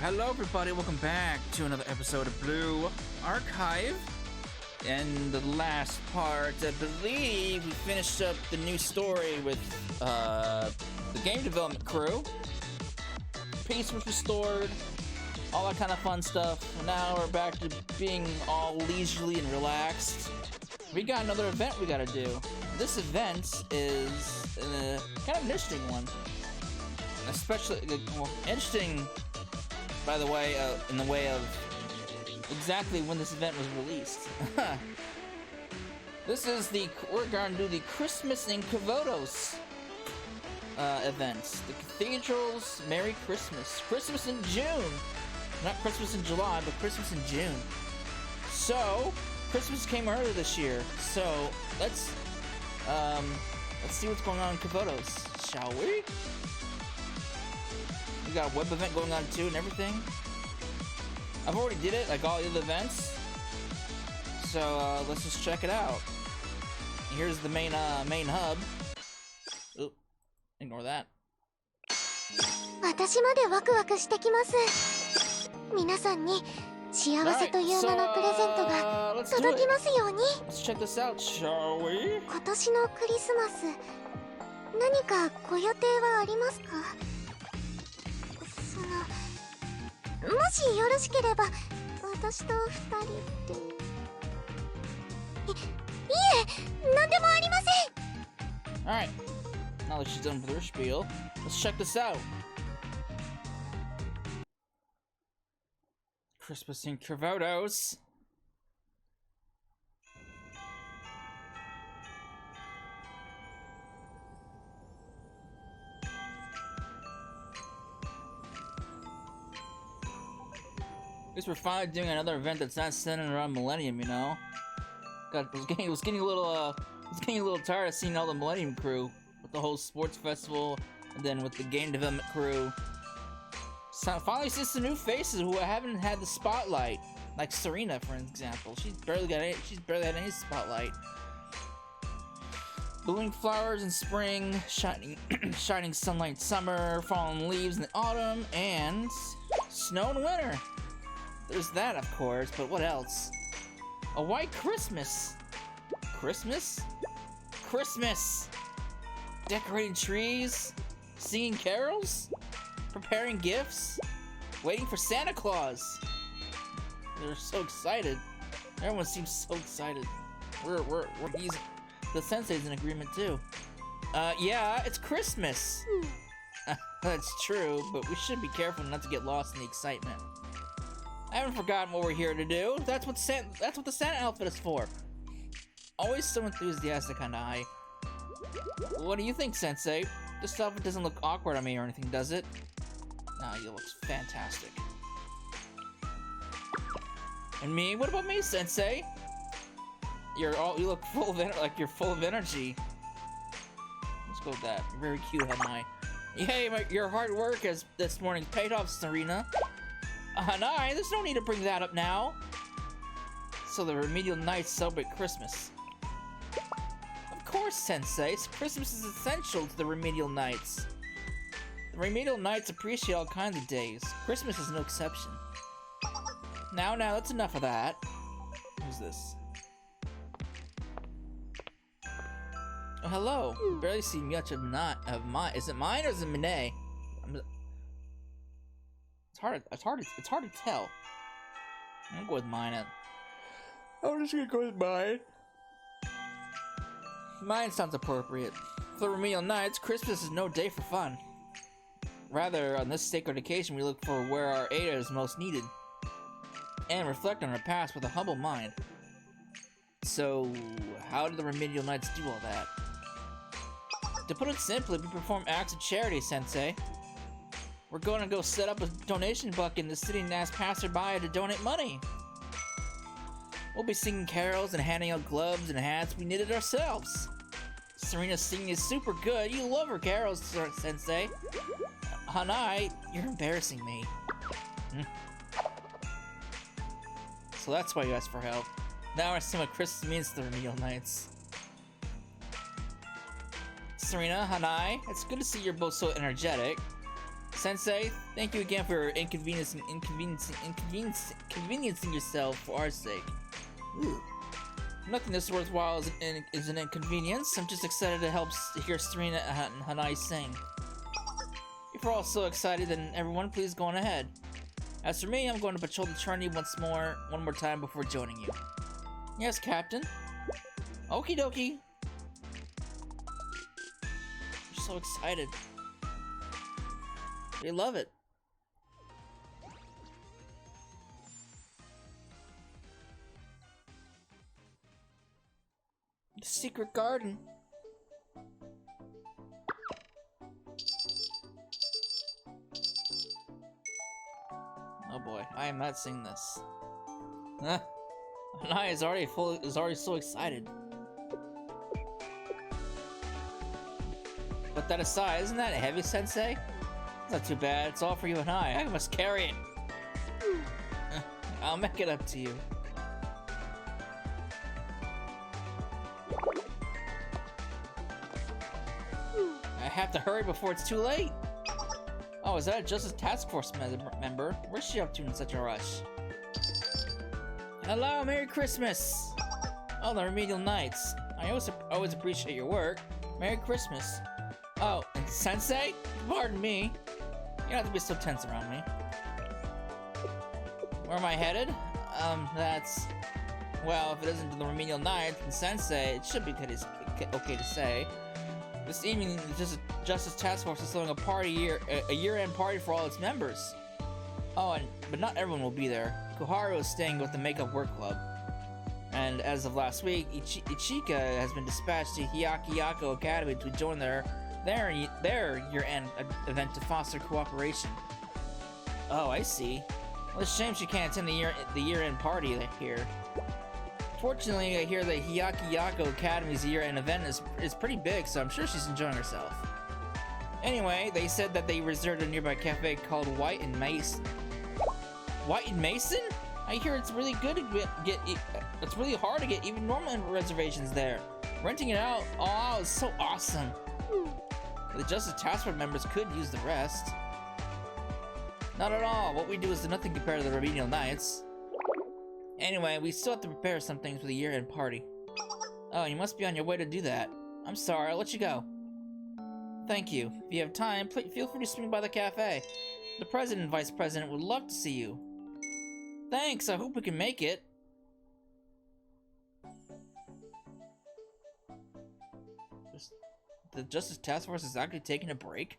Hello everybody, welcome back to another episode of Blue Archive. In the last part, I believe we finished up the new story with the game development crew. Peace was restored, all that kind of fun stuff. And now we're back to being all leisurely and relaxed. We got another event we gotta do. This event is kind of an interesting one. Especially, well, interesting, by the way, in the way of exactly when this event was released. We're going to do the Christmas in Kavotos events. The Cathedral's Merry Christmas. Christmas in June. Not Christmas in July, but Christmas in June. So, Christmas came earlier this year. So, let's see what's going on in Kavotos, shall we? We got a web event going on too and everything. I've already did it, like all the other events. So let's just check it out. Here's the main hub. Oop, ignore that. 私までワクワクしてきます。皆さんに幸せという名のプレゼントが届きますように。Let's check this out, shall we? 今年のクリスマス、何かご予定はありますか？もしよろしければ私と二人で。いえ、何でもありません。 Alright, now that she's done with her spiel, let's check this out. Christmas in Kavotos. At least we're finally doing another event that's not centered around Millennium, you know. Was getting a little tired of seeing all the Millennium crew with the whole sports festival, and then with the game development crew. So finally, see some new faces who haven't had the spotlight, like Serena, for example. She's barely had any spotlight. Blooming flowers in spring, shining sunlight in summer, falling leaves in the autumn, and snow in winter. There's that, of course, but what else? A white Christmas! Christmas? Christmas! Decorating trees? Singing carols? Preparing gifts? Waiting for Santa Claus! They're so excited. Everyone seems so excited. The sensei's in agreement too. Yeah, it's Christmas! That's true, but we should be careful not to get lost in the excitement. I haven't forgotten what we're here to do. That's what the Santa outfit is for. Always so enthusiastic on the eye. What do you think, Sensei? This outfit doesn't look awkward on me or anything, does it? No, you look fantastic. And me? What about me, Sensei? You look full of energy. Let's go with that. You're very cute, Hanai. Hey, your hard work this morning paid off, Serena. Hanai, there's no need to bring that up now. So the Remedial Knights celebrate Christmas. Of course, Sensei. Christmas is essential to the Remedial Knights. The Remedial Knights appreciate all kinds of days. Christmas is no exception. Now, that's enough of that. Who's this? Oh, hello. I barely see much of mine. Is it mine or is it Minnie? It's hard to tell. I'm gonna go with mine. I'm just gonna go with mine. Mine sounds appropriate. For the Remedial Knights, Christmas is no day for fun. Rather, on this sacred occasion, we look for where our aid is most needed, and reflect on our past with a humble mind. So, how do the Remedial Knights do all that? To put it simply, we perform acts of charity, Sensei. We're going to go set up a donation bucket in the city and ask passerby to donate money. We'll be singing carols and handing out gloves and hats we knitted ourselves. Serena's singing is super good. You love her carols, Sensei. Hanai, you're embarrassing me. So that's why you asked for help. Now I see what Christmas means to the Remedial Knights. Serena, Hanai, it's good to see you're both so energetic. Sensei, thank you again for inconveniencing yourself for our sake. Ooh. Nothing this worthwhile is an inconvenience. I'm just excited to help hear Serena and Hanai sing. If you're all so excited, then everyone, please go on ahead. As for me, I'm going to patrol the Trinity one more time before joining you. Yes, Captain. Okie dokie. You're so excited. We love it. The secret garden. Oh boy, I am not seeing this. Nai is already so excited. But that aside, isn't that heavy, Sensei? It's not too bad. It's all for you and I must carry it. I'll make it up to you. I have to hurry before it's too late. Oh, is that a Justice Task Force member? Where's she up to in such a rush? Hello, Merry Christmas! Oh, the Remedial Knights. I always appreciate your work. Merry Christmas. Oh, and Sensei? Pardon me. You don't have to be so tense around me. Where am I headed? That's... Well, if it isn't the Remedial Knights and Sensei, it should be okay to say. This evening, the Justice Task Force is throwing a year-end party for all its members. Oh, but not everyone will be there. Koharu is staying with the Makeup Work Club. And as of last week, Ichika has been dispatched to Hiyakiyako Academy to join their year-end event to foster cooperation. Oh, I see. Well, it's a shame she can't attend the year-end party here. Fortunately, I hear that Hiyakiyako Academy's year-end event is pretty big, so I'm sure she's enjoying herself. Anyway, they said that they reserved a nearby cafe called White and Mason. White and Mason? I hear it's really good to it's really hard to get even normal reservations there. Renting it out all out is so awesome. The Justice Task Force members could use the rest. Not at all. What we do is nothing compared to the Remedial Knights. Anyway, we still have to prepare some things for the year-end party. Oh, you must be on your way to do that. I'm sorry, I'll let you go. Thank you. If you have time, feel free to swing by the cafe. The President and Vice President would love to see you. Thanks, I hope we can make it. The Justice Task Force is actually taking a break?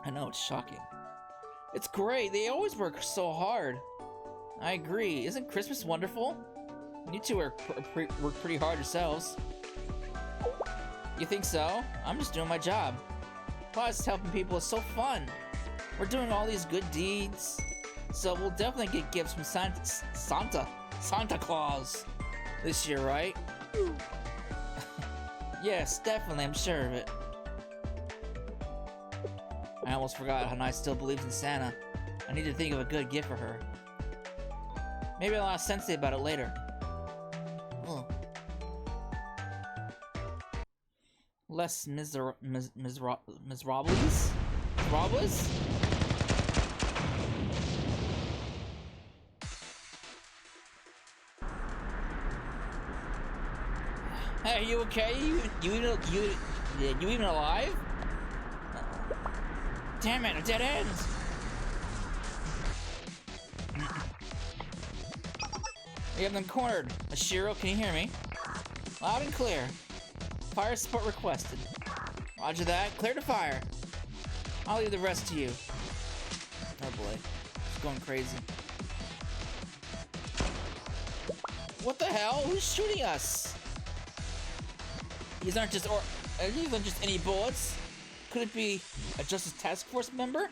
I know, it's shocking. It's great, they always work so hard. I agree. Isn't Christmas wonderful? You two work pretty hard yourselves. You think so? I'm just doing my job. Plus, helping people is so fun. We're doing all these good deeds. So we'll definitely get gifts from Santa Claus this year, right? Yes, definitely, I'm sure of it. I almost forgot Hanai still believes in Santa. I need to think of a good gift for her. Maybe I'll ask Sensei about it later. Oh. Less miserables? Miserables? Hey, are you okay? You even alive? Damn it, a dead end! We have them cornered. Ashiro, can you hear me? Loud and clear. Fire support requested. Roger that. Clear to fire. I'll leave the rest to you. Oh boy. It's going crazy. What the hell? Who's shooting us? These aren't just any bullets. Could it be a Justice Task Force member?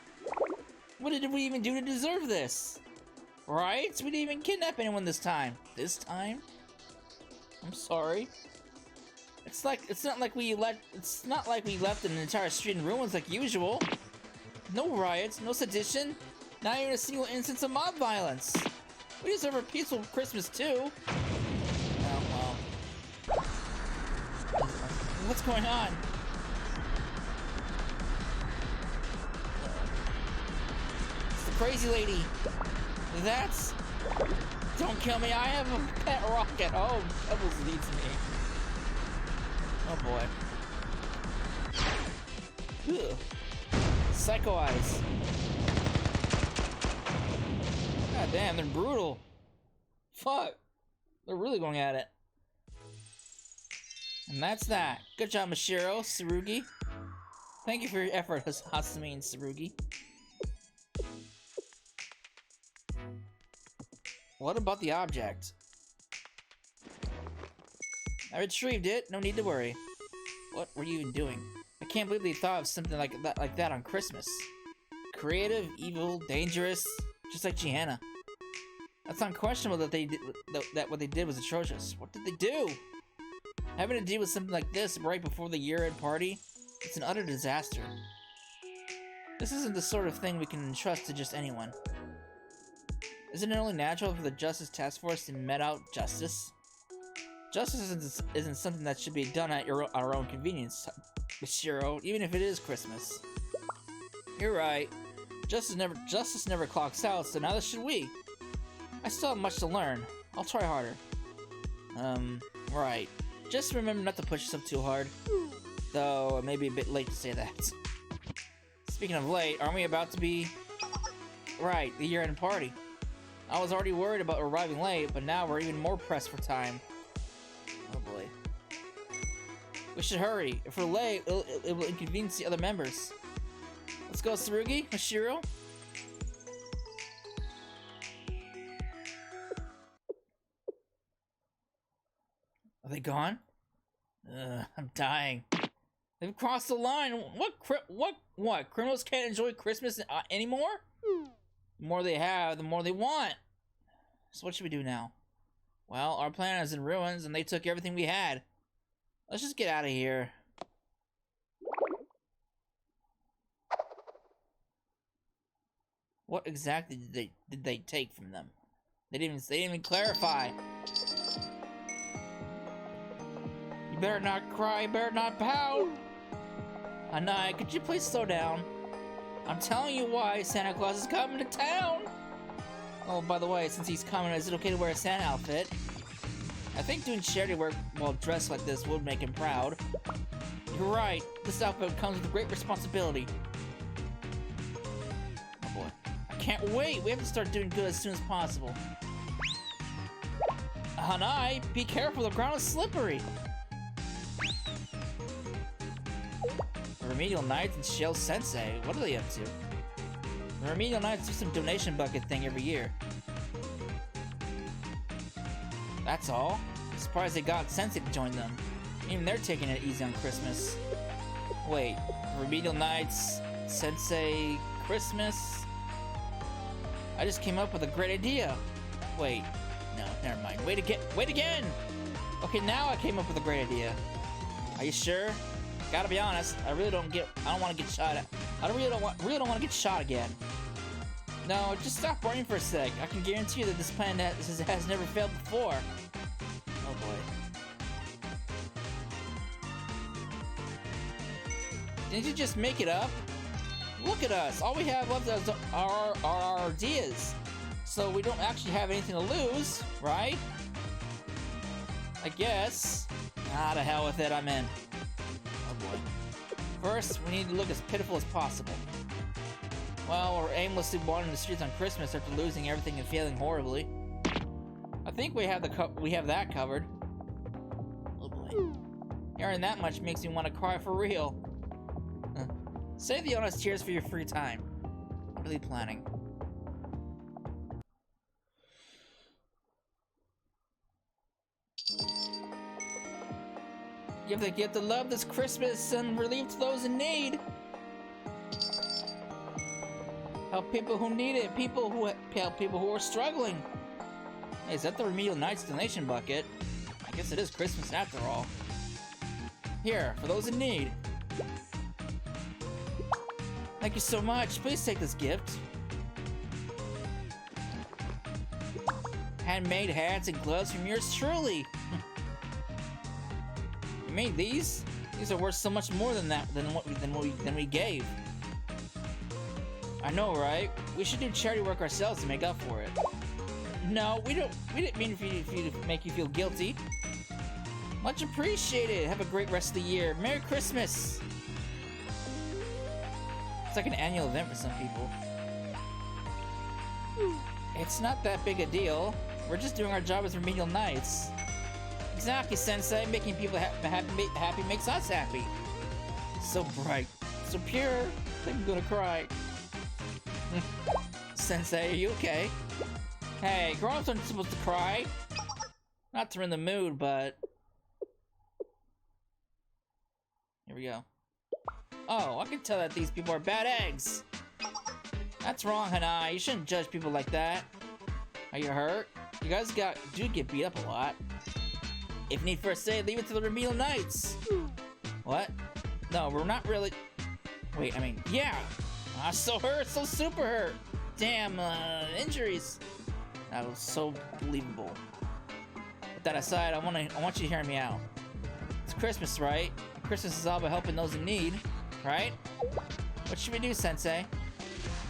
What did we even do to deserve this? Right? We didn't even kidnap anyone this time. This time? I'm sorry. It's not like we left an entire street in ruins like usual. No riots, no sedition, not even a single instance of mob violence. We deserve a peaceful Christmas too. Oh well. What's going on? crazy lady. That's... Don't kill me, I have a pet rock at home. Pebbles needs me. Oh boy. Ugh. Psycho eyes. God damn, they're brutal. Fuck. They're really going at it. And that's that. Good job, Mashiro, Tsurugi. Thank you for your effort, Hasumi and Tsurugi. What about the object? I retrieved it, no need to worry. What were you even doing? I can't believe they thought of something like that on Christmas. Creative, evil, dangerous, just like Gianna. That's unquestionable that that what they did was atrocious. What did they do? Having to deal with something like this right before the year-end party, it's an utter disaster. This isn't the sort of thing we can entrust to just anyone. Isn't it only natural for the Justice Task Force to met out justice? Justice isn't something that should be done at our own convenience, Mashiro, even if it is Christmas. You're right. Justice never clocks out, so neither should we. I still have much to learn. I'll try harder. Right. Just remember not to push yourself too hard. Though, it may be a bit late to say that. Speaking of late, aren't we about to be... Right, the year-end party. I was already worried about arriving late, but now we're even more pressed for time. Oh boy. We should hurry. If we're late, it will inconvenience the other members. Let's go, Tsurugi, Mashiro. Are they gone? I'm dying. They've crossed the line. What? Criminals can't enjoy Christmas anymore? The more they have, the more they want. So what should we do now? Well, our planet is in ruins, and they took everything we had. Let's just get out of here. What exactly did they take from them? They didn't even clarify. You better not cry, you better not pout. Anai, could you please slow down? I'm telling you why Santa Claus is coming to town! Oh, by the way, since he's coming, is it okay to wear a Santa outfit? I think doing charity work while dressed like this would make him proud. You're right, this outfit comes with great responsibility. Oh boy. I can't wait! We have to start doing good as soon as possible. Hanai, be careful, the ground is slippery! Remedial Knights and Shell Sensei, what are they up to? The Remedial Knights do some donation bucket thing every year. That's all. I'm surprised they got Sensei to join them. Even they're taking it easy on Christmas. Wait, Remedial Knights, Sensei, Christmas? I just came up with a great idea. Wait, no, never mind. Wait again! Okay, now I came up with a great idea. Are you sure? Gotta be honest, I don't want to get shot at. I really don't want to get shot again. No, just stop worrying for a sec. I can guarantee you that this plan has never failed before. Oh boy. Didn't you just make it up? Look at us. All we have left are our ideas. So we don't actually have anything to lose, right? I guess. Ah, to hell with it, I'm in. First, we need to look as pitiful as possible. Well, we're aimlessly wandering the streets on Christmas after losing everything and failing horribly. I think we have that covered. Oh boy. Hearing that much makes me want to cry for real. Save the honest tears for your free time. I'm really planning. Give the gift of love this Christmas and relief to those in need. Help people who need it. Help people who are struggling. Hey, is that the Remedial Knights donation bucket? I guess it is Christmas after all. Here, for those in need. Thank you so much. Please take this gift. Handmade hats and gloves from yours truly. You made these? These are worth so much more than that than we gave. I know, right? We should do charity work ourselves to make up for it. No, we didn't mean for you to make you feel guilty. Much appreciated. Have a great rest of the year. Merry Christmas. It's like an annual event for some people. It's not that big a deal. We're just doing our job as Remedial Knights. Exactly, Sensei. Making people happy makes us happy. So bright, so pure. I think I'm gonna cry. Sensei, are you okay? Hey, grown-ups aren't supposed to cry. Not to ruin the mood, but... Here we go. Oh, I can tell that these people are bad eggs. That's wrong, Hanai. You shouldn't judge people like that. Are you hurt? You guys do get beat up a lot. If need first aid, leave it to the Remedial Knights. What? No, we're not really... Wait, I mean, yeah. So hurt, so super hurt. Damn, injuries. That was so believable. With that aside, I want you to hear me out. It's Christmas, right? Christmas is all about helping those in need, right? What should we do, Sensei?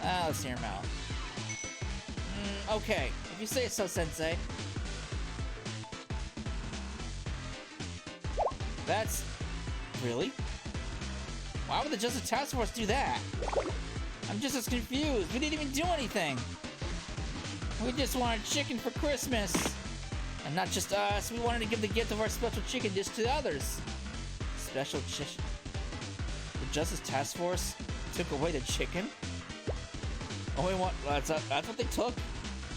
Let's hear him out. Okay, if you say so, Sensei. That's... Really? Why would the Justice Task Force do that? I'm just as confused. We didn't even do anything. We just wanted chicken for Christmas. And not just us. We wanted to give the gift of our special chicken dish to others. Special chicken? The Justice Task Force took away the chicken? Oh, we want... That's what they took?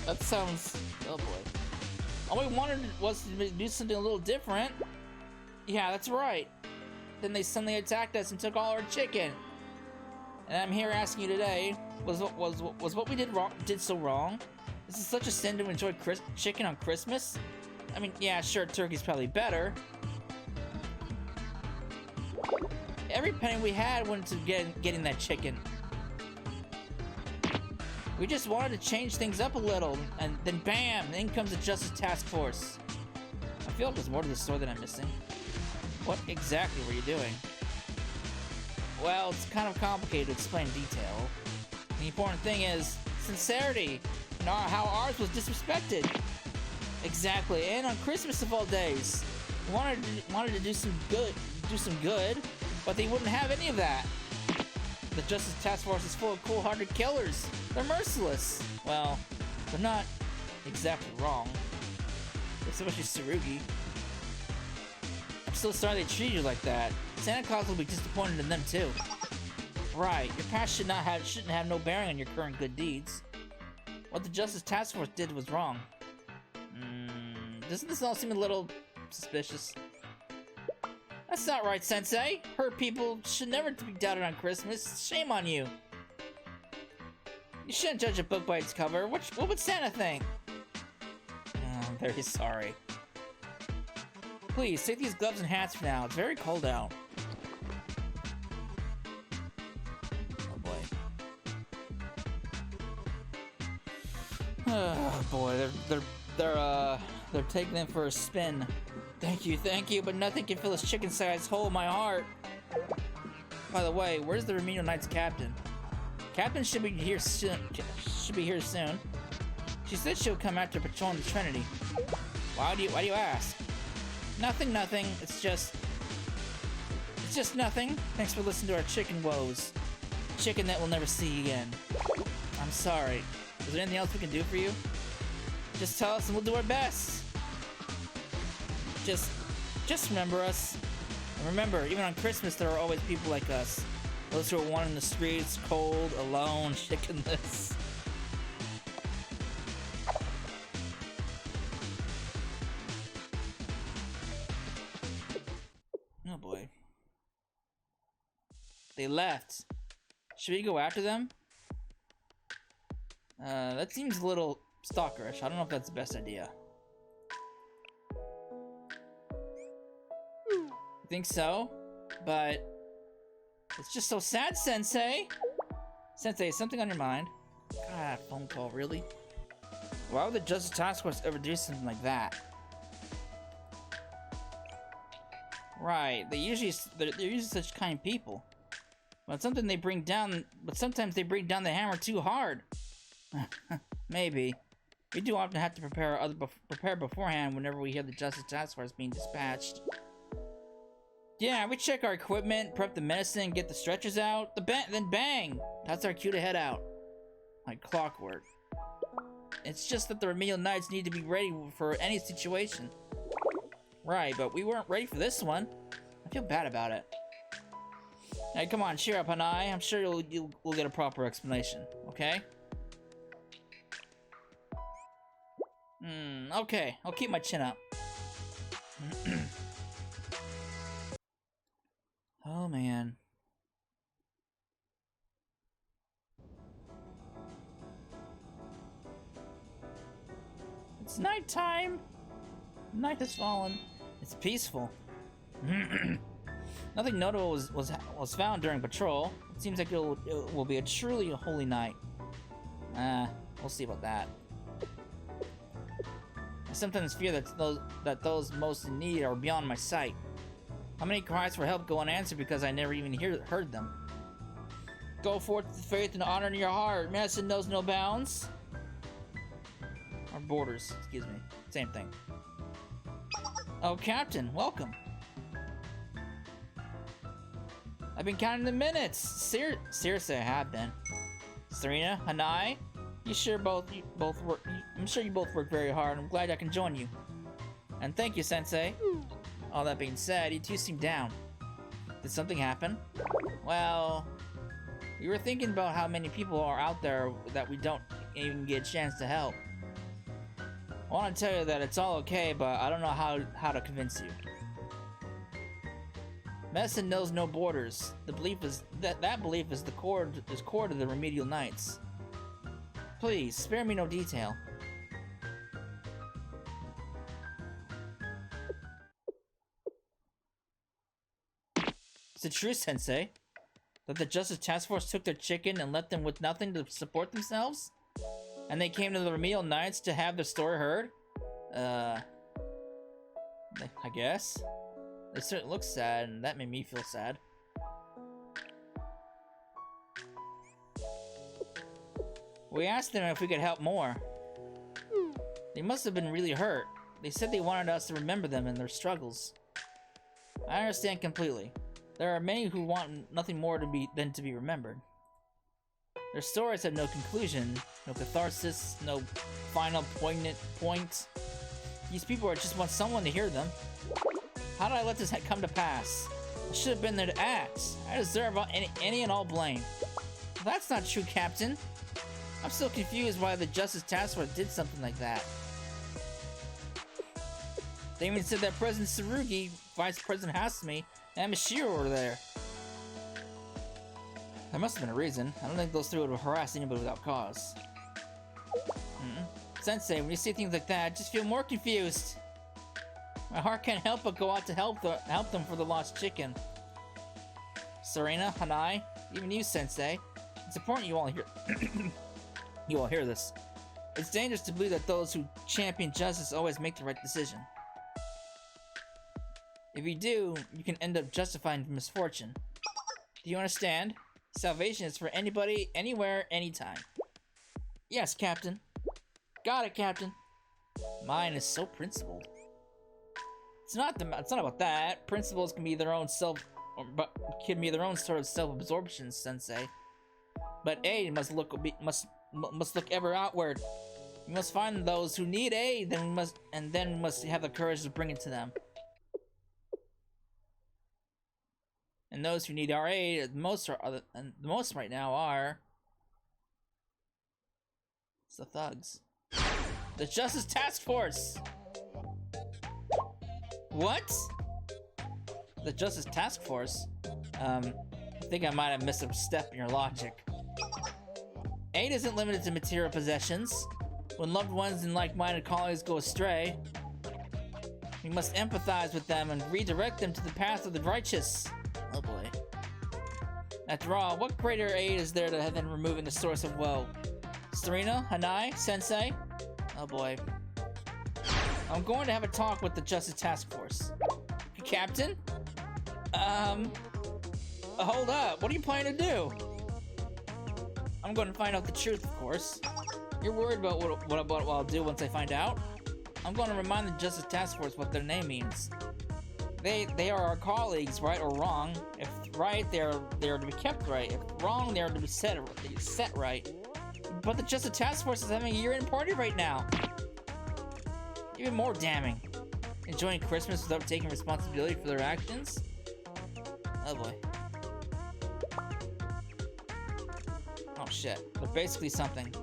That sounds... Oh boy. All we wanted was to do something a little different. Yeah, that's right. Then they suddenly attacked us and took all our chicken. And I'm here asking you today, was what we did so wrong? Is it such a sin to enjoy chicken on Christmas? I mean, yeah, sure, turkey's probably better. Every penny we had went to getting that chicken. We just wanted to change things up a little, and then bam, in comes the Justice Task Force. I feel like there's more to the story that I'm missing. What exactly were you doing? Well, it's kind of complicated to explain in detail. The important thing is sincerity, and how ours was disrespected. Exactly, and on Christmas of all days, we wanted to do some good, but they wouldn't have any of that. The Justice Task Force is full of cool-hearted killers. They're merciless. Well, they're not exactly wrong. Especially Tsurugi. I'm so sorry they treated you like that. Santa Claus will be disappointed in them too. Right, your past shouldn't have no bearing on your current good deeds. What the Justice Task Force did was wrong. Doesn't this all seem a little suspicious? That's not right, Sensei. Hurt people should never be doubted on Christmas. Shame on you. You shouldn't judge a book by its cover. What would Santa think? I'm very sorry. Please, take these gloves and hats for now. It's very cold out. Oh boy. Oh boy, they're taking them for a spin. Thank you, but nothing can fill this chicken-sized hole in my heart. By the way, where's the Remedial Knights captain? Captain should be here soon. She said she'll come after patrolling the Trinity. Why do you ask? Nothing. It's just nothing. Thanks for listening to our chicken woes. Chicken that we'll never see again. I'm sorry. Is there anything else we can do for you? Just tell us and we'll do our best. Just remember us. And remember, even on Christmas, there are always people like us. Those who are wandering the streets, cold, alone, chickenless. Oh boy. They left. Should we go after them? That seems a little stalkerish. I don't know if that's the best idea. I think so, but it's just so sad, Sensei. Sensei, is something on your mind? God, phone call, really? Why would the Justice Task Force ever do something like that? Right, they're usually such kind people. But sometimes they bring down the hammer too hard. Maybe. We do often have to prepare beforehand whenever we hear the Justice Task Force being dispatched. Yeah, we check our equipment, prep the medicine, get the stretchers out, then bang! That's our cue to head out. Like clockwork. It's just that the Remedial Knights need to be ready for any situation. Right, but we weren't ready for this one. I feel bad about it. Hey, come on, cheer up, Hanai. I'm sure we'll get a proper explanation, okay? Okay. I'll keep my chin up. Oh, man. It's nighttime. Night has fallen. It's peaceful. Nothing notable was found during patrol. It seems like it will be a truly holy night. We'll see about that. I sometimes fear that those most in need are beyond my sight. How many cries for help go unanswered because I never even heard them? Go forth with faith and honor in your heart. Medicine knows no bounds. Or borders, excuse me. Same thing. Oh, Captain, welcome. I've been counting the minutes. Seriously, I have been. Serena, Hanai, I'm sure you both work very hard. I'm glad I can join you. And thank you, Sensei. All that being said, you two seem down. Did something happen? Well, we were thinking about how many people are out there that we don't even get a chance to help. I want to tell you that it's all okay, but I don't know how to convince you. Medicine knows no borders. The belief is that belief is core to the Remedial Knights. Please spare me no detail. Is it true, Sensei, that the Justice Task Force took their chicken and left them with nothing to support themselves? And they came to the Remedial Knights to have their story heard? I guess. They certainly look sad, and that made me feel sad. We asked them if we could help more. They must have been really hurt. They said they wanted us to remember them and their struggles. I understand completely. There are many who want nothing more than to be remembered. Their stories have no conclusion, no catharsis, no final poignant point. These people just want someone to hear them. How did I let this come to pass? I should have been there to act. I deserve any and all blame. That's not true, Captain. I'm still confused why the Justice Task Force did something like that. They even said that President Tsurugi, Vice President Hasumi, and Mishiro were there. There must have been a reason. I don't think those three would have harassed anybody without cause. Sensei, when you see things like that, I just feel more confused. My heart can't help but go out to help them for the lost chicken. Serena, Hanai, even you, Sensei. It's important you all hear this. It's dangerous to believe that those who champion justice always make the right decision. If you do, you can end up justifying misfortune. Do you understand? Salvation is for anybody, anywhere, anytime. Yes, Captain. Got it, Captain. Mine is so principled. It's not about that. Principles can be their own sort of self-absorption, Sensei. But aid must look ever outward. We must find those who need aid, then we must have the courage to bring it to them. And those who need our aid, the most right now are it's the thugs. The Justice Task Force! What? The Justice Task Force? I think I might have missed a step in your logic. Aid isn't limited to material possessions. When loved ones and like-minded colleagues go astray, we must empathize with them and redirect them to the path of the righteous. Oh boy. After all, what greater aid is there than removing the source of woe? Serena, Hanai, Sensei? Oh boy. I'm going to have a talk with the Justice Task Force. Captain? Hold up, what are you planning to do? I'm going to find out the truth, of course. You're worried about what I'll do once I find out? I'm going to remind the Justice Task Force what their name means. They are our colleagues, right or wrong. If right, they are to be kept right. If wrong, they are to be set right. But the Justice Task Force is having a year-end party right now. Even more damning. Enjoying Christmas without taking responsibility for their actions? Oh boy. Oh shit. They're basically something.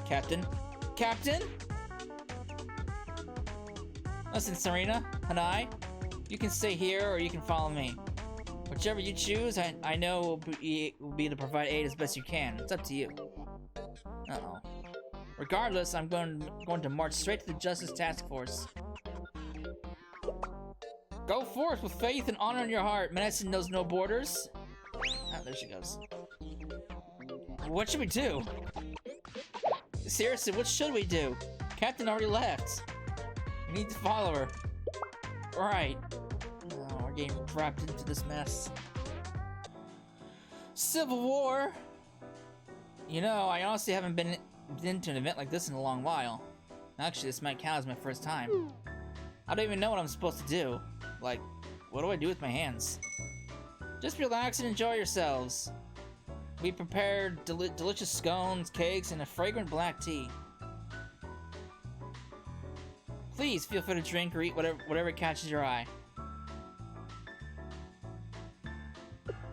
Captain? Captain? Listen, Serena, Hanai, you can stay here or you can follow me. Whichever you choose, I know will be to provide aid as best you can. It's up to you. Uh-oh. Regardless, I'm going to march straight to the Justice Task Force. Go forth with faith and honor in your heart. Medicine knows no borders. Ah, there she goes. What should we do? Seriously, what should we do? Captain already left. We need to follow her. Right. Oh, we're getting trapped into this mess. Civil War! You know, I honestly haven't been to an event like this in a long while. Actually, this might count as my first time. I don't even know what I'm supposed to do. Like, what do I do with my hands? Just relax and enjoy yourselves. We prepared delicious scones, cakes, and a fragrant black tea. Please feel free to drink or eat whatever catches your eye.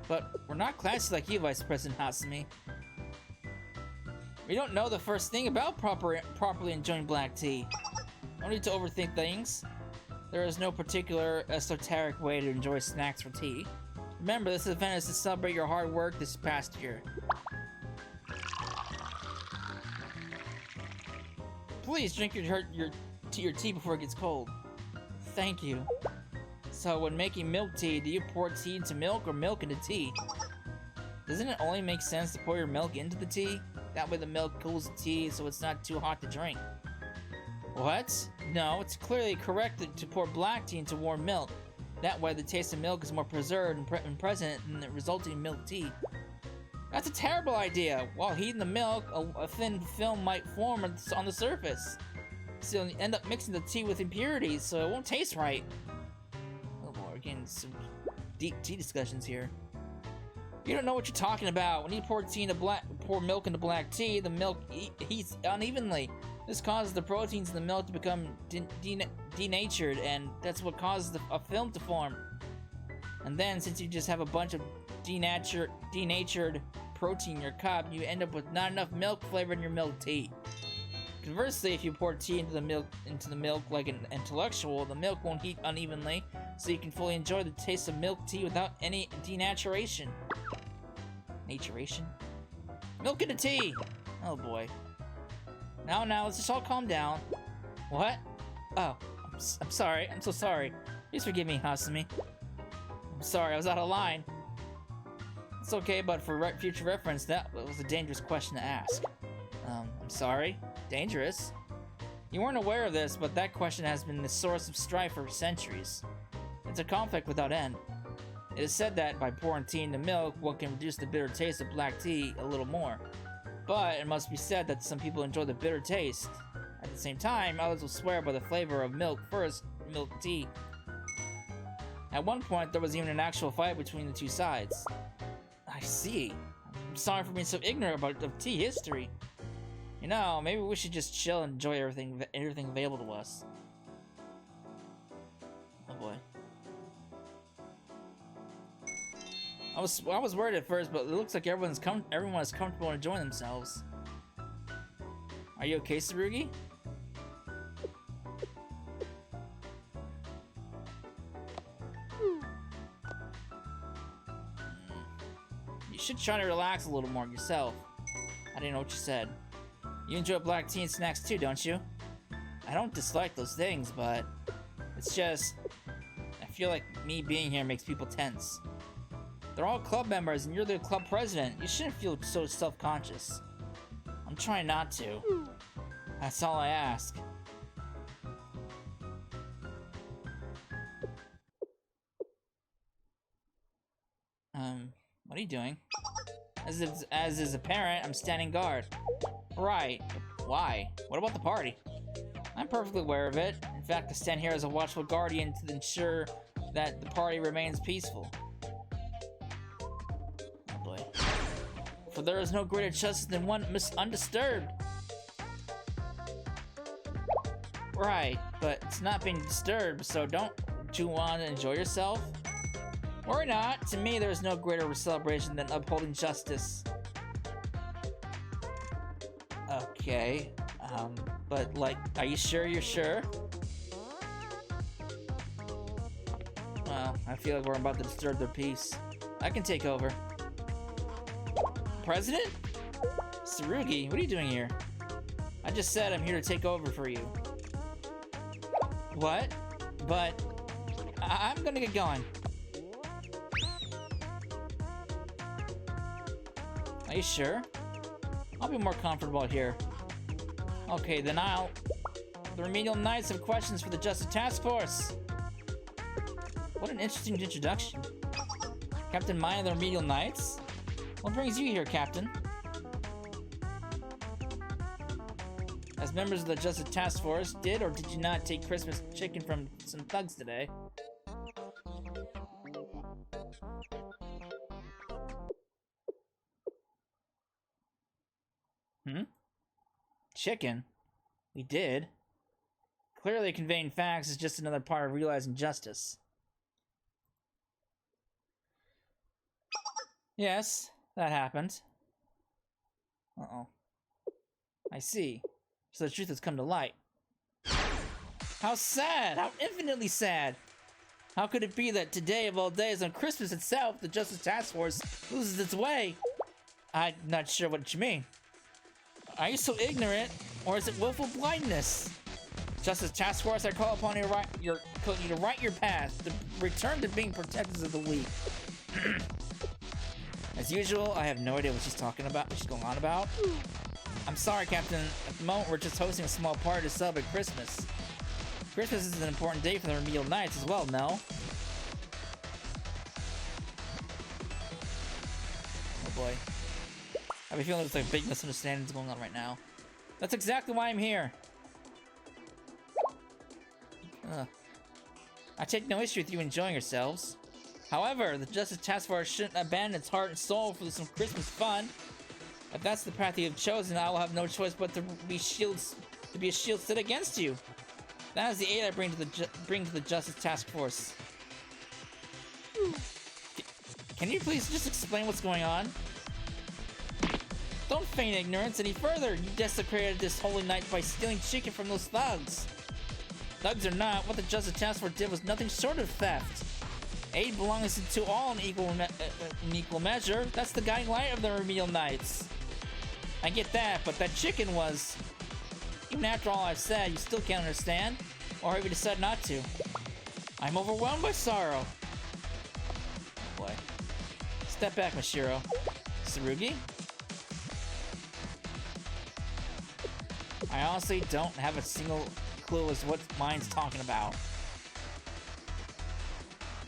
But we're not classy like you, Vice President Hatsumi. We don't know the first thing about properly enjoying black tea. No need to overthink things. There is no particular esoteric way to enjoy snacks for tea. Remember, this event is to celebrate your hard work this past year. Please drink your tea before it gets cold. Thank you. So when making milk tea, do you pour tea into milk or milk into tea? Doesn't it only make sense to pour your milk into the tea? That way the milk cools the tea so it's not too hot to drink. What? No, it's clearly correct to pour black tea into warm milk. That way the taste of milk is more preserved and present in the resulting milk tea. That's a terrible idea! While heating the milk, a thin film might form on the surface. So you'll end up mixing the tea with impurities, so it won't taste right. Oh boy, we're getting some deep tea discussions here. You don't know what you're talking about. When you pour milk into black tea, the milk heats unevenly. This causes the proteins in the milk to become denatured, and that's what causes a film to form. And then, since you just have a bunch of denatured protein in your cup, you end up with not enough milk flavor in your milk tea. Conversely, if you pour tea into the milk like an intellectual, the milk won't heat unevenly, so you can fully enjoy the taste of milk tea without any denaturation. Naturation? Milk into tea! Oh boy. Now, let's just all calm down. What? Oh, I'm sorry. I'm so sorry. Please forgive me, Hasumi. I'm sorry, I was out of line. It's okay, but for future reference, that was a dangerous question to ask. I'm sorry? Dangerous? You weren't aware of this, but that question has been the source of strife for centuries. It's a conflict without end. It is said that by pouring tea into milk, one can reduce the bitter taste of black tea a little more. But it must be said that some people enjoy the bitter taste. At the same time, others will swear by the flavor of milk tea. At one point, there was even an actual fight between the two sides. I see. I'm sorry for being so ignorant of tea history. You know, maybe we should just chill and enjoy everything available to us. Oh boy. I was worried at first, but it looks like everyone is comfortable enjoying themselves. Are you okay, Tsurugi? You should try to relax a little more yourself. I didn't know what you said. You enjoy black tea and snacks too, don't you? I don't dislike those things, but it's just I feel like me being here makes people tense. They're all club members and you're the club president. You shouldn't feel so self-conscious. I'm trying not to. That's all I ask. What are you doing? As is apparent, I'm standing guard. Right. Why? What about the party? I'm perfectly aware of it. In fact, I stand here as a watchful guardian to ensure that the party remains peaceful. Oh boy. For there is no greater justice than one undisturbed. Right, but it's not being disturbed, so don't you want to enjoy yourself? Or not. To me, there is no greater celebration than upholding justice. Okay. But, like, are you sure you're sure? Well, I feel like we're about to disturb their peace. I can take over. President? Tsurugi, what are you doing here? I just said I'm here to take over for you. What? But I'm gonna get going. Are you sure? I'll be more comfortable here. Okay, then I'll... The Remedial Knights have questions for the Justice Task Force! What an interesting introduction. Captain Maya of the Remedial Knights? What brings you here, Captain? As members of the Justice Task Force, did or did you not take Christmas chicken from some thugs today? Chicken? We did. Clearly conveying facts is just another part of realizing justice. Yes, that happened. Uh-oh. I see. So the truth has come to light. How sad! How infinitely sad! How could it be that today of all days, on Christmas itself, the Justice Task Force loses its way? I'm not sure what you mean. Are you so ignorant, or is it willful blindness? Justice Task Force, I call upon you to right your path, to return to being protectors of the weak. As usual, I have no idea what she's talking about, what she's going on about. I'm sorry, Captain. At the moment, we're just hosting a small party to celebrate Christmas. Christmas is an important day for the Remedial Knights as well, no? Oh boy. I have a feeling there's like big misunderstandings going on right now. That's exactly why I'm here. I take no issue with you enjoying yourselves. However, the Justice Task Force shouldn't abandon its heart and soul for some Christmas fun. If that's the path you have chosen, I will have no choice but to be a shield set against you. That is the aid I bring to the Justice Task Force. Can you please just explain what's going on? Don't feign ignorance any further. You desecrated this holy night by stealing chicken from those thugs. Thugs or not, what the Justice Task Force did was nothing short of theft. Aid belongs to all in equal measure. That's the guiding light of the Remedial Knights. I get that, but that chicken was... Even after all I've said, you still can't understand? Or have you decided not to? I'm overwhelmed by sorrow. Oh boy. Step back, Mashiro. Tsurugi? I honestly don't have a single clue as to what mine's talking about.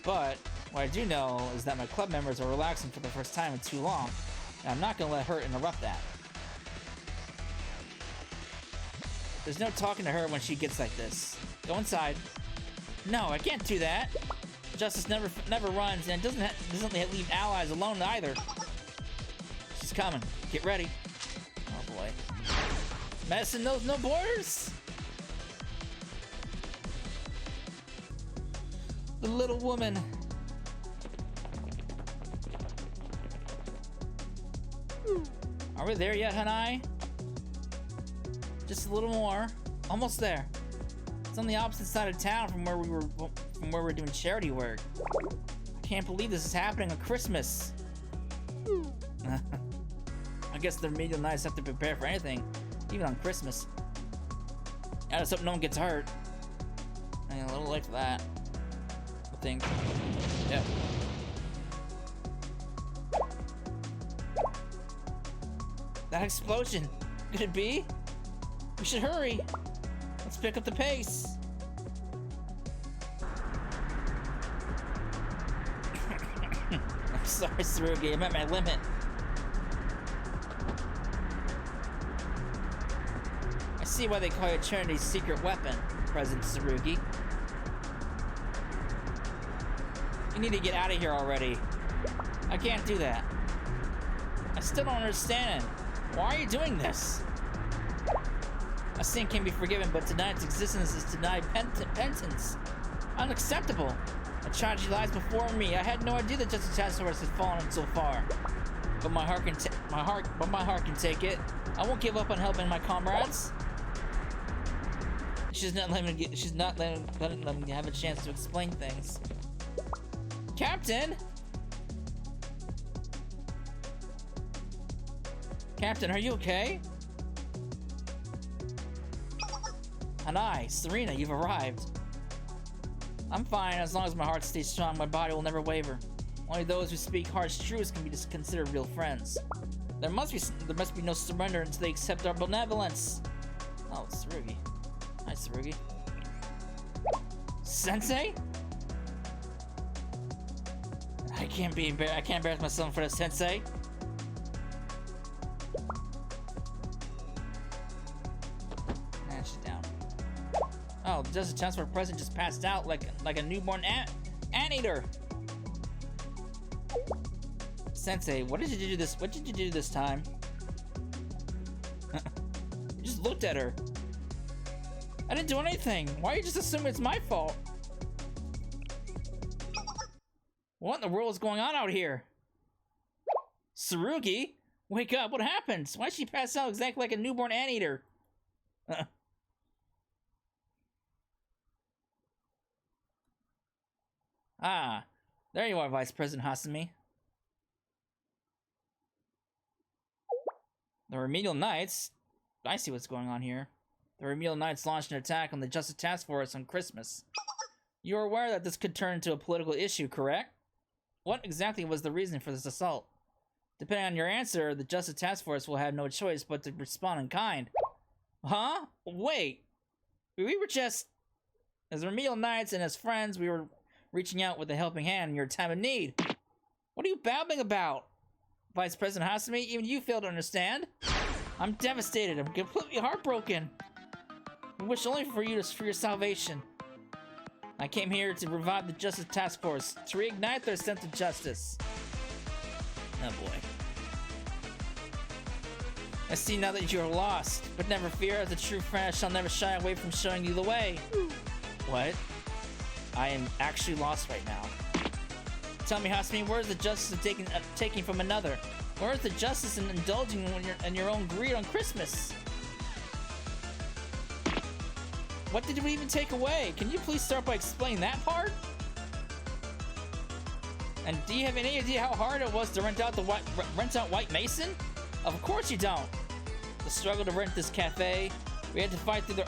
But what I do know is that my club members are relaxing for the first time in too long, and I'm not gonna let her interrupt that. There's no talking to her when she gets like this. Go inside. No, I can't do that. Justice never runs, and doesn't leave allies alone either. She's coming. Get ready. Oh boy. Medicine knows no borders. The little woman. Are we there yet, Hanai? Just a little more. Almost there. It's on the opposite side of town from where we're doing charity work. I can't believe this is happening on Christmas. I guess the Remedial Knights have to prepare for anything, even on Christmas. I just hope no one gets hurt. I mean, a little late for that. I think. Yep. That explosion. Could it be? We should hurry. Let's pick up the pace. I'm sorry, Tsurugi. I'm at my limit. I see why they call you Trinity's secret weapon, President Tsurugi. You need to get out of here already. I can't do that. I still don't understand. Why are you doing this? A sin can be forgiven, but denied its existence is denied penance. Unacceptable. A tragedy lies before me. I had no idea that Justice Task Force had fallen so far. But my heart can take it. I won't give up on helping my comrades. She's not letting me have a chance to explain things. Captain! Captain, are you okay? Hanai, Serena, you've arrived. I'm fine, as long as my heart stays strong, my body will never waver. Only those who speak harsh truths can be considered real friends. There must be no surrender until they accept our benevolence. Oh, Tsurugi. Hi, Tsurugi. Sensei? I can't embarrass myself in front of Sensei. And she's down. Oh, the Justice Task Force president just passed out like a newborn anteater. Sensei, what did you do this? What did you do this time? You just looked at her. I didn't do anything. Why are you just assuming it's my fault? What in the world is going on out here? Tsurugi? Wake up, what happened? Why did she pass out exactly like a newborn anteater? Ah, there you are, Vice President Hasumi. The Remedial Knights? I see what's going on here. The Remedial Knights launched an attack on the Justice Task Force on Christmas. You are aware that this could turn into a political issue, correct? What exactly was the reason for this assault? Depending on your answer, the Justice Task Force will have no choice but to respond in kind. Huh? Wait. We were just... As Remedial Knights and as friends, we were reaching out with a helping hand in your time of need. What are you babbling about? Vice President Hasumi, even you fail to understand. I'm devastated. I'm completely heartbroken. I wish only for your salvation. I came here to revive the Justice Task Force, to reignite their sense of justice. Oh boy. I see now that you're lost, but never fear, as a true friend I shall never shy away from showing you the way. What? I am actually lost right now. Tell me, Hasumi, where is the justice of taking from another? Where is the justice in indulging in your own greed on Christmas? What did we even take away? Can you please start by explaining that part? And do you have any idea how hard it was to rent out White Mason? Of course you don't. The struggle to rent this cafe. We had to fight through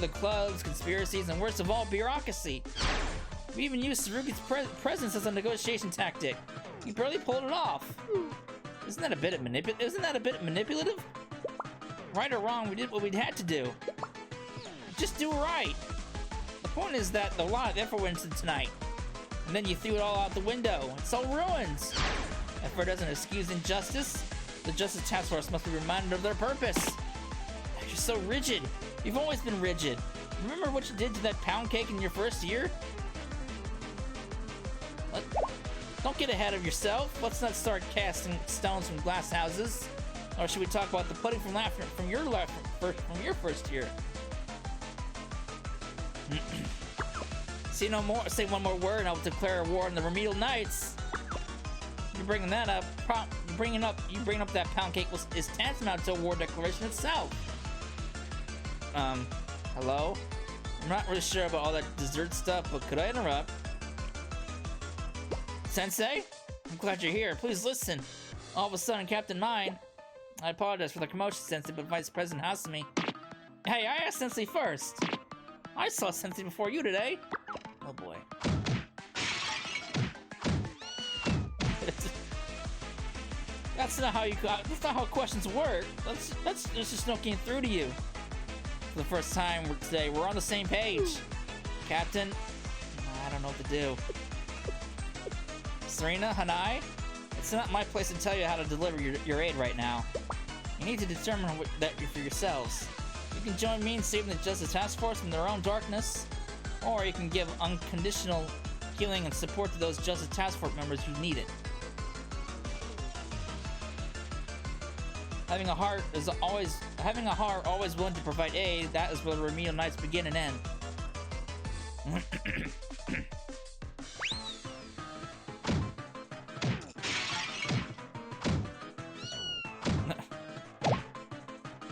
the clubs, conspiracies, and worst of all, bureaucracy. We even used Tsurugi's presence as a negotiation tactic. He barely pulled it off. Isn't that a bit manipulative? Right or wrong, we did what we had to do. Just do it right. The point is that a lot of effort went into tonight, and then you threw it all out the window. It's all ruins. Effort doesn't excuse injustice. The Justice Task Force must be reminded of their purpose. You're so rigid. You've always been rigid. Remember what you did to that pound cake in your first year? Don't get ahead of yourself. Let's not start casting stones from glass houses. Or should we talk about the pudding from your first year? Say one more word and I will declare a war on the Remedial Knights. You're bringing that up. Bringing up that pound cake is tantamount to a war declaration itself. Hello? I'm not really sure about all that dessert stuff, but could I interrupt? Sensei? I'm glad you're here. Please listen. All of a sudden, Captain Mine. I apologize for the commotion, Sensei, but Vice President Hasumi. Hey, I asked Sensei first. I saw Sensei before you today. Oh boy. That's not how questions work. That's just not getting through to you. For the first time today, we're on the same page. Captain, I don't know what to do. Serena, Hanai, it's not my place to tell you how to deliver your aid right now. You need to determine that for yourselves. You can join me in saving the Justice Task Force from their own darkness, or you can give unconditional healing and support to those Justice Task Force members who need it. Having a heart always willing to provide aid, that is where the Remedial Nights begin and end.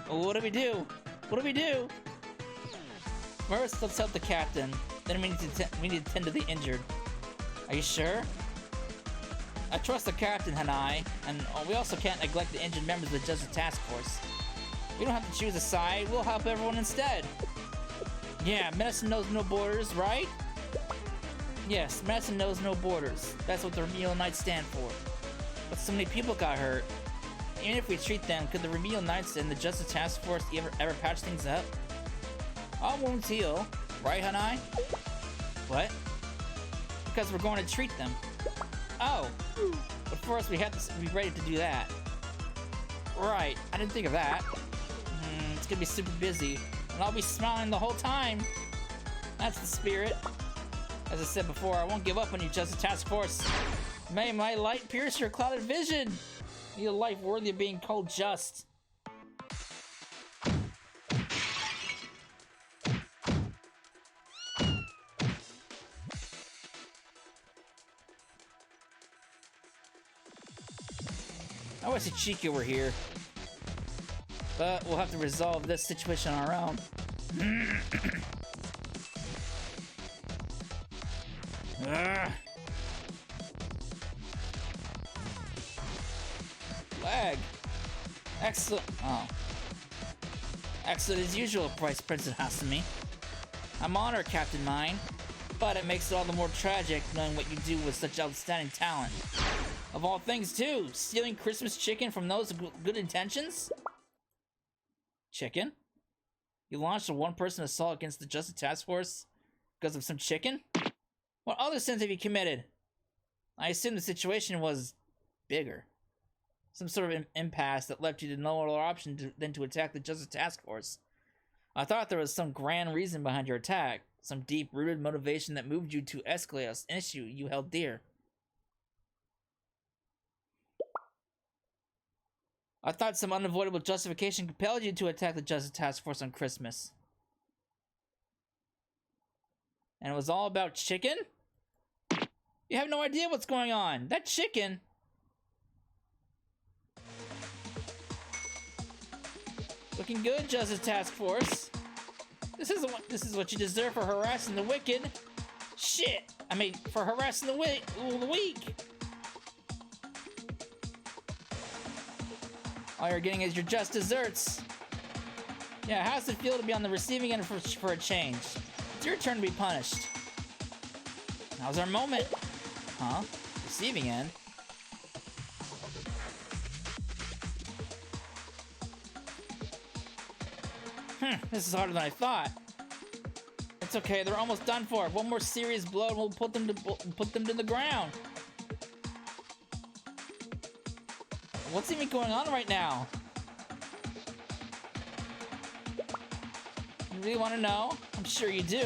What do we do? What do we do? First, let's help the captain. Then we need to tend to the injured. Are you sure? I trust the captain, Hanai, and we also can't neglect the injured members of the Justice Task Force. We don't have to choose a side, we'll help everyone instead. Yeah, medicine knows no borders, right? Yes, medicine knows no borders. That's what the Remedial Knights stand for. But so many people got hurt. Even if we treat them, could the Remedial Knights and the Justice Task Force ever patch things up? All wounds heal, right, Hanai? What? Because we're going to treat them. Oh, but first we have to be ready to do that. Right, I didn't think of that. It's gonna be super busy, and I'll be smiling the whole time. That's the spirit. As I said before, I won't give up on you, Justice Task Force. May my light pierce your clouded vision. Need a life worthy of being called just. I wish Ichika were here. But we'll have to resolve this situation on our own. Lag. Excellent. Oh. Excellent as usual, Vice President Hasumi. I'm honored, Captain Mine. But it makes it all the more tragic knowing what you do with such outstanding talent. Of all things, too, stealing Christmas chicken from those good intentions? Chicken? You launched a one-person assault against the Justice Task Force because of some chicken? What other sins have you committed? I assume the situation was bigger. Some sort of impasse that left you to no other option than to attack the Justice Task Force. I thought there was some grand reason behind your attack, some deep-rooted motivation that moved you to escalate an issue you held dear. I thought some unavoidable justification compelled you to attack the Justice Task Force on Christmas. And it was all about chicken? You have no idea what's going on. That chicken... Looking good, Justice Task Force. This is what you deserve for harassing the wicked. Shit! I mean, for harassing the weak. All you're getting is your just desserts. Yeah, how's it feel to be on the receiving end for a change? It's your turn to be punished. Now's our moment. Huh? Receiving end? This is harder than I thought. It's okay, they're almost done for. One more serious blow and we'll put them to the ground. What's even going on right now? You really want to know? I'm sure you do.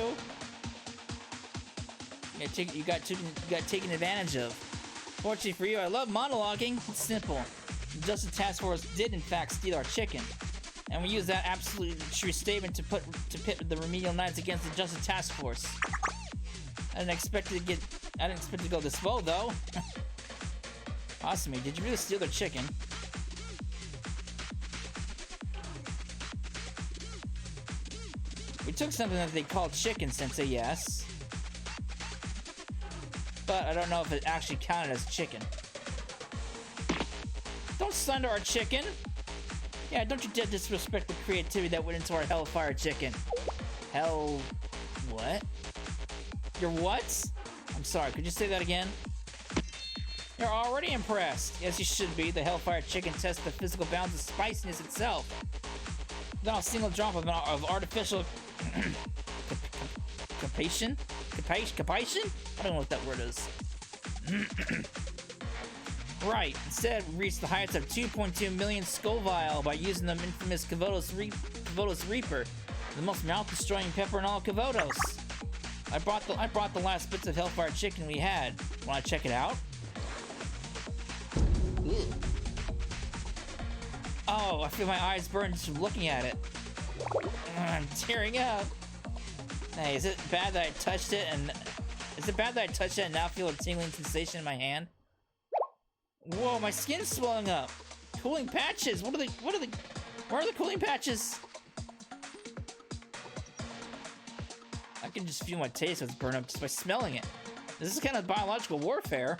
You got taken advantage of. Fortunately for you, I love monologuing. It's simple. The Justice Task Force did in fact steal our chicken. And we used that absolutely true statement to pit the Remedial Knights against the Justice Task Force. I didn't expect to go this low, though. Hasumi, did you really steal their chicken? We took something that they called chicken, Sensei, yes. But I don't know if it actually counted as chicken. Don't slander our chicken! Yeah, don't you dare disrespect the creativity that went into our Hellfire chicken. Hell... what? Your what? I'm sorry, could you say that again? You're already impressed. Yes, you should be. The Hellfire chicken tests the physical bounds of spiciness itself. Without a single drop of artificial... Capation? I don't know what that word is. Right, instead we reached the heights of 2.2 million Scoville by using the infamous Kavotos Reaper, the most mouth-destroying pepper in all Kavotos. I brought the last bits of Hellfire chicken we had. Wanna check it out? Ooh. Oh, I feel my eyes burn just from looking at it. I'm tearing up. Hey, is it bad that I touched it and now feel a tingling sensation in my hand? Whoa, my skin's swelling up. Cooling patches. Where are the cooling patches? I can just feel my taste buds burn up just by smelling it. This is kind of biological warfare.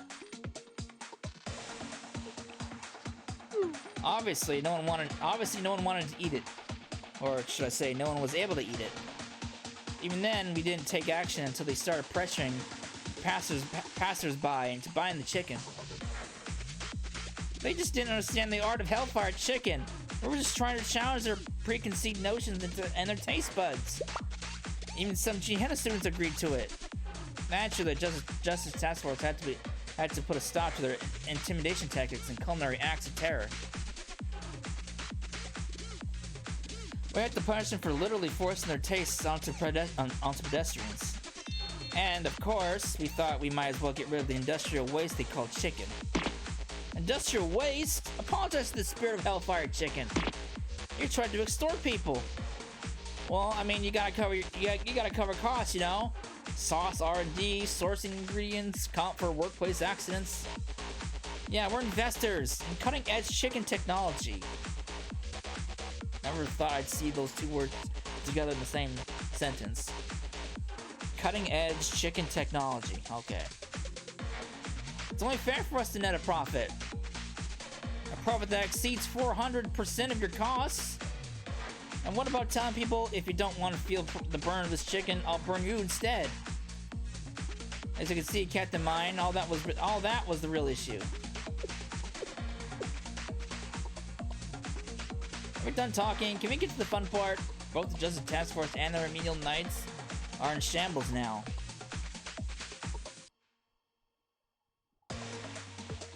Obviously, no one wanted to eat it. Or should I say, no one was able to eat it. Even then, we didn't take action until they started pressuring passers-by into buying the chicken. They just didn't understand the art of Hellfire chicken. We were just trying to challenge their preconceived notions and their taste buds. Even some Gehenna students agreed to it. Naturally, the Justice Task Force had to put a stop to their intimidation tactics and culinary acts of terror. We had to punish them for literally forcing their tastes onto pedestrians. And of course, we thought we might as well get rid of the industrial waste they called chicken. Industrial waste? Apologize to the spirit of Hellfire chicken. You tried to extort people. Well, I mean, you gotta cover costs, you know? Sauce, R&D, sourcing ingredients, comp for workplace accidents. Yeah, we're investors in cutting-edge chicken technology. Never thought I'd see those two words together in the same sentence. Cutting-edge chicken technology. Okay. It's only fair for us to net a profit. A profit that exceeds 400% of your costs. And what about telling people, if you don't want to feel the burn of this chicken, I'll burn you instead? As you can see, Captain Mine, all that was the real issue. We're done talking. Can we get to the fun part? Both the Justice Task Force and the Remedial Knights are in shambles now.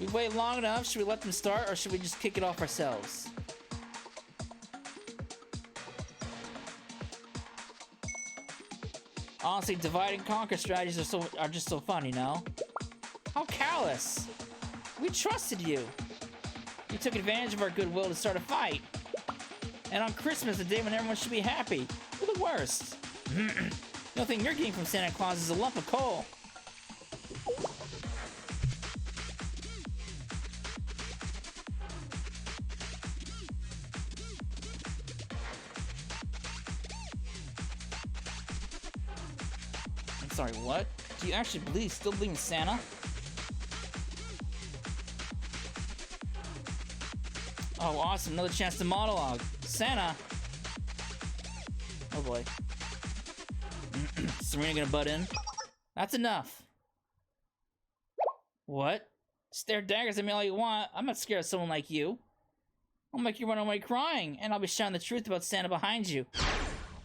We wait long enough. Should we let them start, or should we just kick it off ourselves? Honestly, divide and conquer strategies are just so fun, you know? How callous! We trusted you! You took advantage of our goodwill to start a fight! And on Christmas, the day when everyone should be happy, you're the worst! The only thing you're getting from Santa Claus is a lump of coal! Sorry, what? Do you actually still believe in Santa? Oh, awesome. Another chance to monologue. Santa! Oh boy. Serena gonna butt in? That's enough. What? Stare daggers at me all you want. I'm not scared of someone like you. I'll make you run away crying, and I'll be shouting the truth about Santa behind you.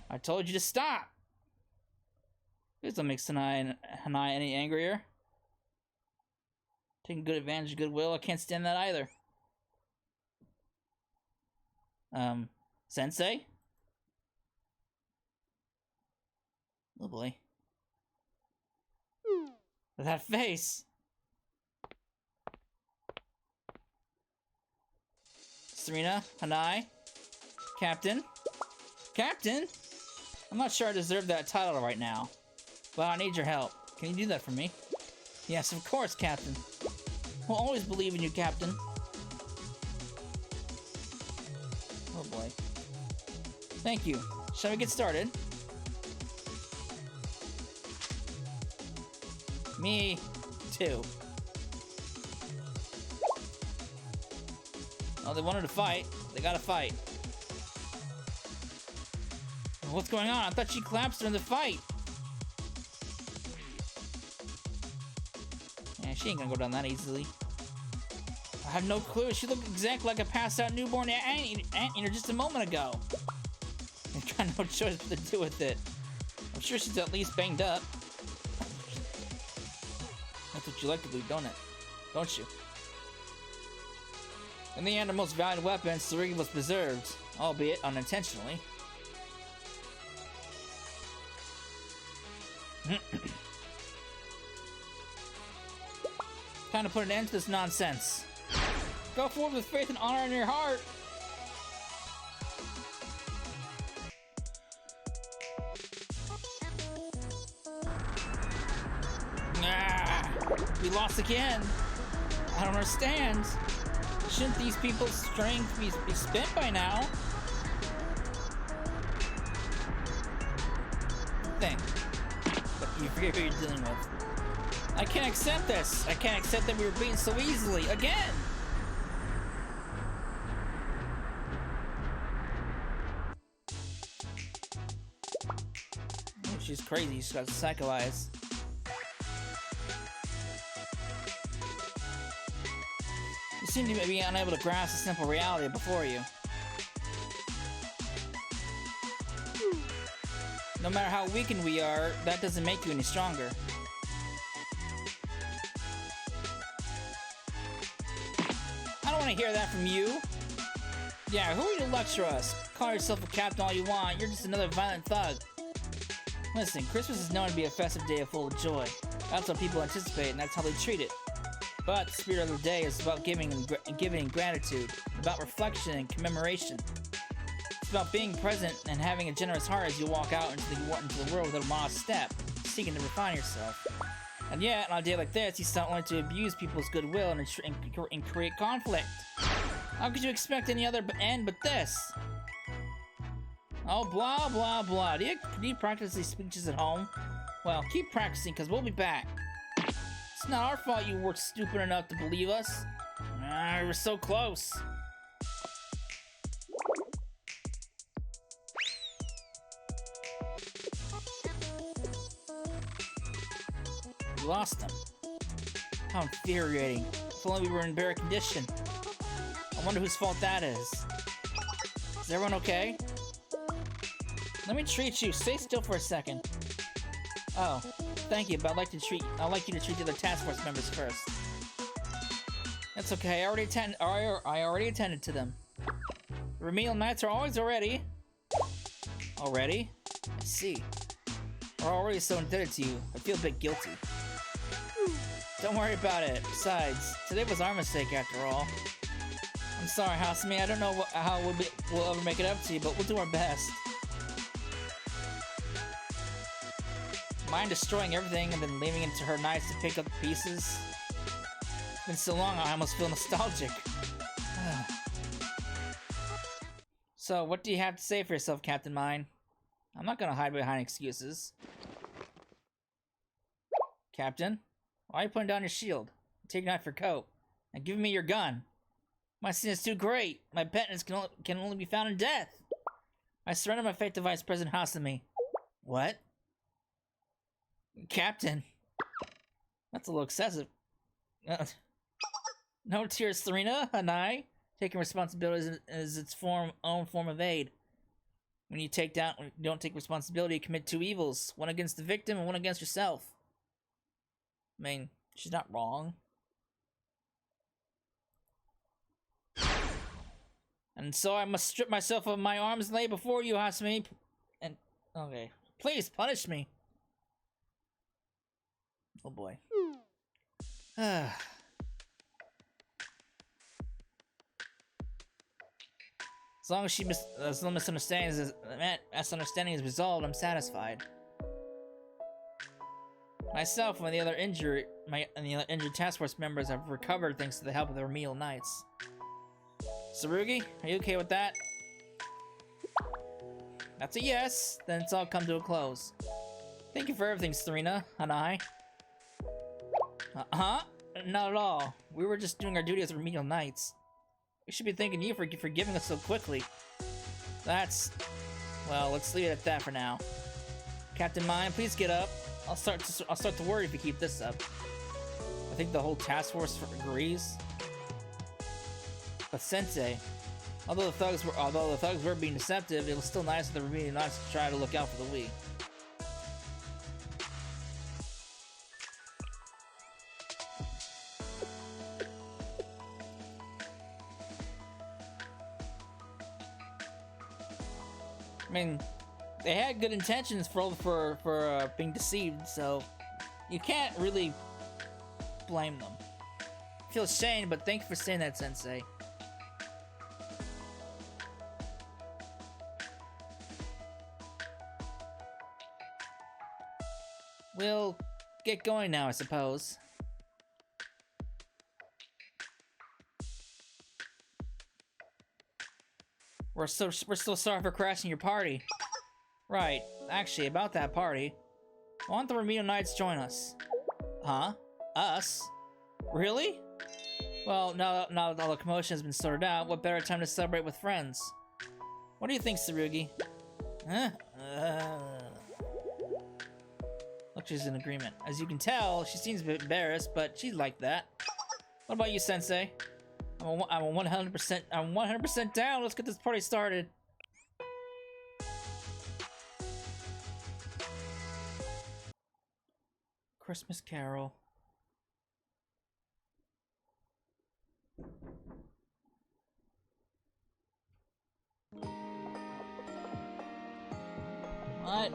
I told you to stop! Please don't make Hanai any angrier. Taking good advantage of goodwill, I can't stand that either. Sensei? Oh boy. That face! Serena, Hanai, Captain? Captain? I'm not sure I deserve that title right now. But I need your help. Can you do that for me? Yes, of course, Captain. We'll always believe in you, Captain. Oh boy. Thank you. Shall we get started? Me too. Oh, they wanted to fight. They gotta fight. What's going on? I thought she collapsed during the fight. She ain't gonna go down that easily. I have no clue. She looked exactly like a passed out newborn anteater just a moment ago. I got no choice what to do with it. I'm sure she's at least banged up. That's what you like to believe, don't it? Don't you? In the end, our most valued weapon, Tsurugi, was preserved, albeit unintentionally. Time to put an end to this nonsense. Go forward with faith and honor in your heart. We lost again. I don't understand. Shouldn't these people's strength be spent by now? Thing. But you forget who you're dealing with. I can't accept this. I can't accept that we were beaten so easily again. Oh, she's crazy. She's got psycho eyes. You seem to be unable to grasp the simple reality before you. No matter how weakened we are, that doesn't make you any stronger. I don't want to hear that from you. Yeah, who are you to lecture us? Call yourself a captain all you want, you're just another violent thug. Listen, Christmas is known to be a festive day full of joy. That's what people anticipate, and that's how they treat it. But the spirit of the day is about giving and gratitude, about reflection and commemoration. It's about being present and having a generous heart as you walk out into the world with a modest step, seeking to refine yourself. And yet, on a day like this, you start only to abuse people's goodwill and create conflict. How could you expect any other end but this? Oh, blah, blah, blah. Do you practice these speeches at home? Well, keep practicing, because we'll be back. It's not our fault you were stupid enough to believe us. We were so close. We lost them. How infuriating. If only we were in better condition. I wonder whose fault that is. Is everyone okay? Let me treat you. Stay still for a second. Oh, thank you, but I'd like you to treat the other task force members first. That's okay. I already attended to them. Remedial Knights are always already. Already? I see. We're already so indebted to you. I feel a bit guilty. Don't worry about it. Besides, today was our mistake after all. I'm sorry, Housemate. I don't know how we'll ever make it up to you, but we'll do our best. Mind destroying everything and then leaving it to her knights to pick up the pieces? It's been so long, I almost feel nostalgic. So, what do you have to say for yourself, Captain Mine? I'm not gonna hide behind excuses. Captain? Why are you putting down your shield? Taking off your coat. And giving me your gun. My sin is too great. My penitence can only be found in death. I surrender my faith to Vice President Hasumi. What? Captain. That's a little excessive. No tears, Serena. Hanai. Taking responsibility is its own form of aid. When you don't take responsibility, you commit two evils. One against the victim and one against yourself. I mean, she's not wrong. And so I must strip myself of my arms and lay before you, Hasumi. And, okay. Please, punish me. Oh boy. As long as the misunderstanding is resolved, I'm satisfied. Myself and the other injured task force members have recovered thanks to the help of the Remedial Knights. Tsurugi, are you okay with that? That's a yes. Then it's all come to a close. Thank you for everything, Serena. Hanai. Huh? Not at all. We were just doing our duty as Remedial Knights. We should be thanking you for forgiving us so quickly. That's... well, let's leave it at that for now. Captain Mine, please get up. I'll start to worry if you keep this up. I think the whole task force agrees. But Sensei, although the thugs were being deceptive, it was still nice of the Remedial Knights to try to look out for the weak. I mean, they had good intentions for being deceived, so you can't really blame them. I feel ashamed, but thank you for saying that, Sensei. We'll get going now, I suppose. We're so sorry for crashing your party. Right, actually, about that party. Why don't the Remedial Knights join us? Huh? Us? Really? Well, now that all the commotion has been sorted out, what better time to celebrate with friends? What do you think, Tsurugi? Huh? Look, she's in agreement. As you can tell, she seems a bit embarrassed, but she's like that. What about you, Sensei? I'm 100% down. Let's get this party started. Christmas Carol. What?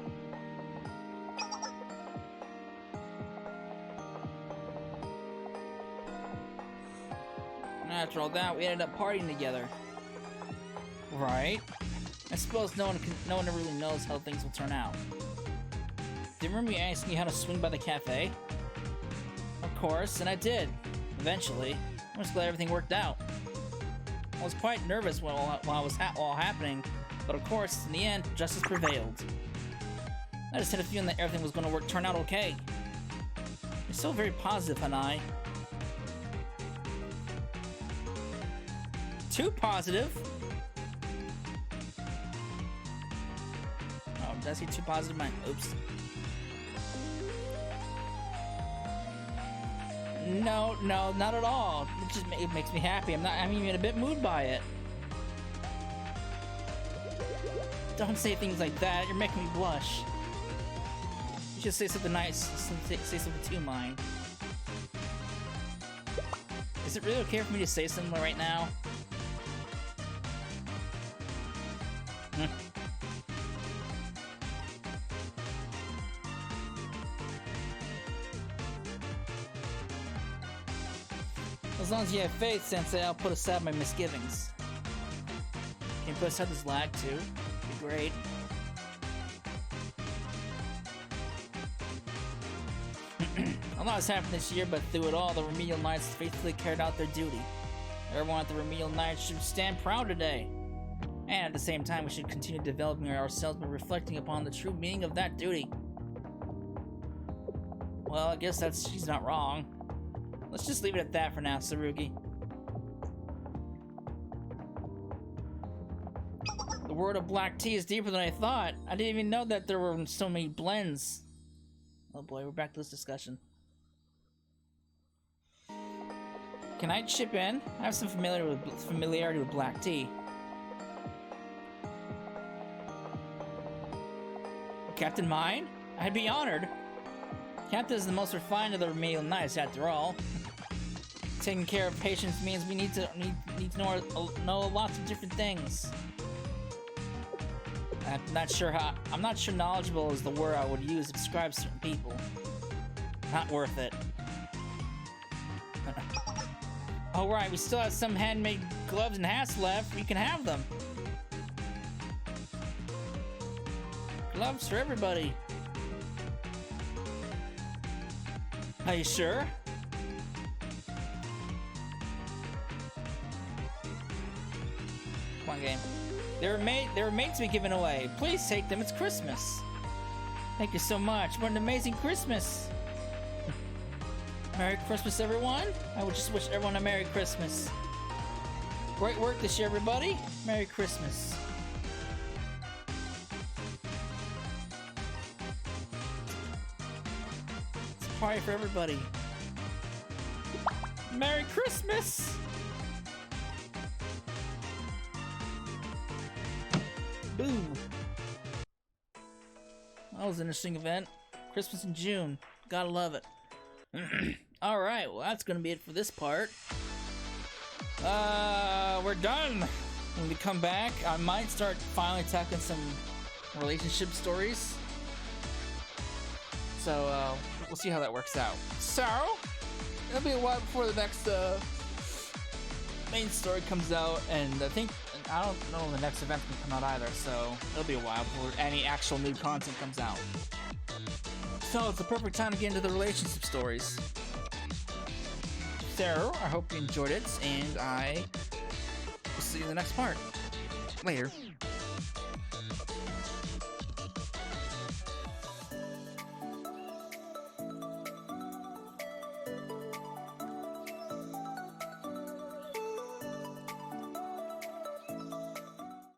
After all that, we ended up partying together. Right? I suppose no one really knows how things will turn out. Do you remember me asking you how to swing by the cafe? Of course, and I did. Eventually. I'm just glad everything worked out. I was quite nervous while it was all happening, but of course, in the end, justice prevailed. I just had a feeling that everything was going to turn out okay. You're so very positive, Hanai. Too positive? Oh, did I say too positive? Oops. No, not at all. It makes me happy. I'm even a bit moved by it. Don't say things like that. You're making me blush. You should say something nice. Say something to mine. Is it really okay for me to say something right now? As long as you have faith, Sensei, I'll put aside my misgivings. Can you put aside this lag too? Be great. A lot has happened this year, but through it all, the Remedial Knights faithfully carried out their duty. Everyone at the Remedial Knights should stand proud today. And at the same time, we should continue developing ourselves by reflecting upon the true meaning of that duty. Well, I guess she's not wrong. Let's just leave it at that for now, Tsurugi. The world of black tea is deeper than I thought. I didn't even know that there were so many blends. Oh boy, we're back to this discussion. Can I chip in? I have some familiarity with black tea. Captain Mine? I'd be honored. Captain is the most refined of the Remedial Knights, after all. Taking care of patients means we need to know lots of different things. I'm not sure knowledgeable is the word I would use to describe certain people. Not worth it. Oh right, we still have some handmade gloves and hats left. You can have them. Gloves for everybody. Are you sure? Come on, game. They were made to be given away. Please take them. It's Christmas. Thank you so much. What an amazing Christmas. Merry Christmas, everyone. I would just wish everyone a Merry Christmas. Great work this year, everybody. Merry Christmas. It's a party for everybody. Merry Christmas! Boom! That was an interesting event. Christmas in June. Gotta love it. Alright, well that's gonna be it for this part. We're done! When we come back, I might start finally tackling some relationship stories. So we'll see how that works out. So it'll be a while before the next main story comes out, and I don't know when the next event's gonna come out either, so it'll be a while before any actual new content comes out. So it's the perfect time to get into the relationship stories. So I hope you enjoyed it, and I will see you in the next part. Later.